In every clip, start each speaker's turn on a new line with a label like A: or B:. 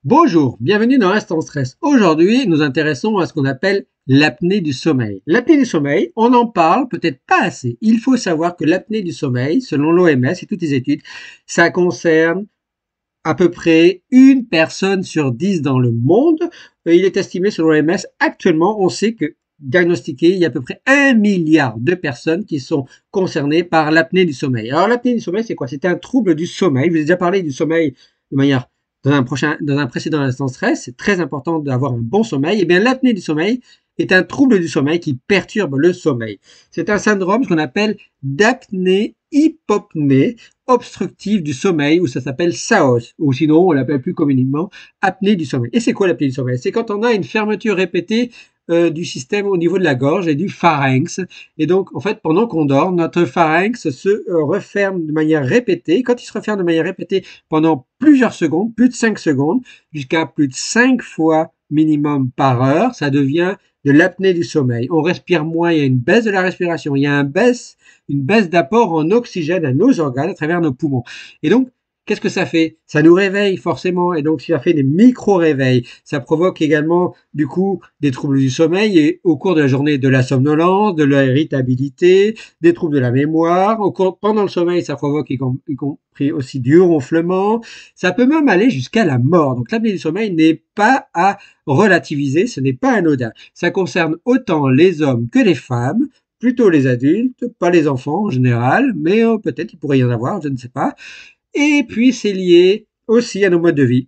A: Bonjour, bienvenue dans Instant Stress. Aujourd'hui, nous intéressons à ce qu'on appelle l'apnée du sommeil. L'apnée du sommeil, on en parle peut-être pas assez. Il faut savoir que l'apnée du sommeil, selon l'OMS et toutes les études, ça concerne à peu près une personne sur 10 dans le monde. Il est estimé selon l'OMS, actuellement, on sait que diagnostiqué, il y a à peu près 1 milliard de personnes qui sont concernées par l'apnée du sommeil. Alors l'apnée du sommeil, c'est quoi? C'est un trouble du sommeil. Je vous ai déjà parlé du sommeil de manière dans un précédent instant stress. C'est très important d'avoir un bon sommeil. Et bien l'apnée du sommeil est un trouble du sommeil qui perturbe le sommeil. C'est un syndrome qu'on appelle d'apnée-hypopnée obstructive du sommeil, ou ça s'appelle SAOS, ou sinon on l'appelle plus communément apnée du sommeil. Et c'est quoi l'apnée du sommeil? C'est quand on a une fermeture répétée du système au niveau de la gorge et du pharynx. Et donc, en fait, pendant qu'on dort, notre pharynx se referme de manière répétée. Quand il se referme de manière répétée pendant plusieurs secondes, plus de 5 secondes, jusqu'à plus de 5 fois minimum par heure, ça devient de l'apnée du sommeil. On respire moins, il y a une baisse de la respiration, il y a une baisse d'apport en oxygène à nos organes à travers nos poumons. Et donc, qu'est-ce que ça fait? Ça nous réveille forcément, et donc ça fait des micro-réveils. Ça provoque également du coup des troubles du sommeil et au cours de la journée de la somnolence, de l'irritabilité, des troubles de la mémoire. Pendant le sommeil, ça provoque y compris aussi du ronflement. Ça peut même aller jusqu'à la mort. Donc l'apnée du sommeil n'est pas à relativiser, ce n'est pas anodin. Ça concerne autant les hommes que les femmes, plutôt les adultes, pas les enfants en général, mais peut-être il pourrait y en avoir, je ne sais pas. Et puis c'est lié aussi à nos modes de vie.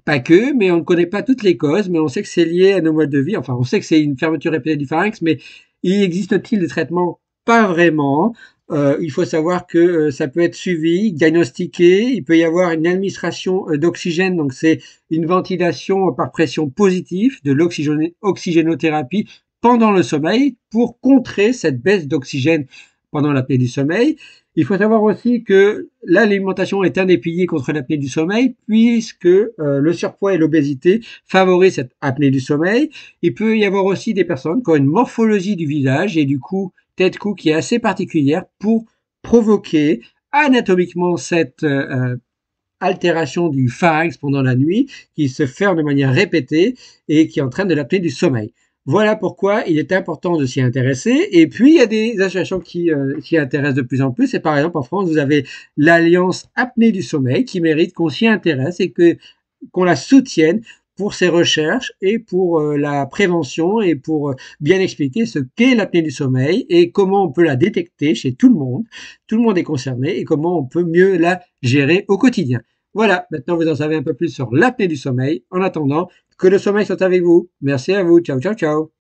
A: Pas que, mais on ne connaît pas toutes les causes, mais on sait que c'est lié à nos modes de vie. Enfin, on sait que c'est une fermeture répétée du pharynx, mais il existe-t-il des traitements? Pas vraiment. Il faut savoir que ça peut être suivi, diagnostiqué. Il peut y avoir une administration d'oxygène, donc c'est une ventilation par pression positive, de l'oxygénothérapie pendant le sommeil pour contrer cette baisse d'oxygène pendant l'apnée du sommeil. Il faut savoir aussi que l'alimentation est un des piliers contre l'apnée du sommeil, puisque le surpoids et l'obésité favorisent cette apnée du sommeil. Il peut y avoir aussi des personnes qui ont une morphologie du visage et du cou, tête-cou qui est assez particulière pour provoquer anatomiquement cette altération du pharynx pendant la nuit qui se ferme de manière répétée et qui entraîne de l'apnée du sommeil. Voilà pourquoi il est important de s'y intéresser. Et puis, il y a des associations qui s'y intéressent de plus en plus. Et par exemple, en France, vous avez l'Alliance Apnée du Sommeil qui mérite qu'on s'y intéresse et qu'on la soutienne pour ses recherches et pour la prévention et pour bien expliquer ce qu'est l'apnée du sommeil et comment on peut la détecter chez tout le monde. Tout le monde est concerné et comment on peut mieux la gérer au quotidien. Voilà, maintenant vous en savez un peu plus sur l'apnée du sommeil. En attendant, que le sommeil soit avec vous. Merci à vous. Ciao, ciao, ciao.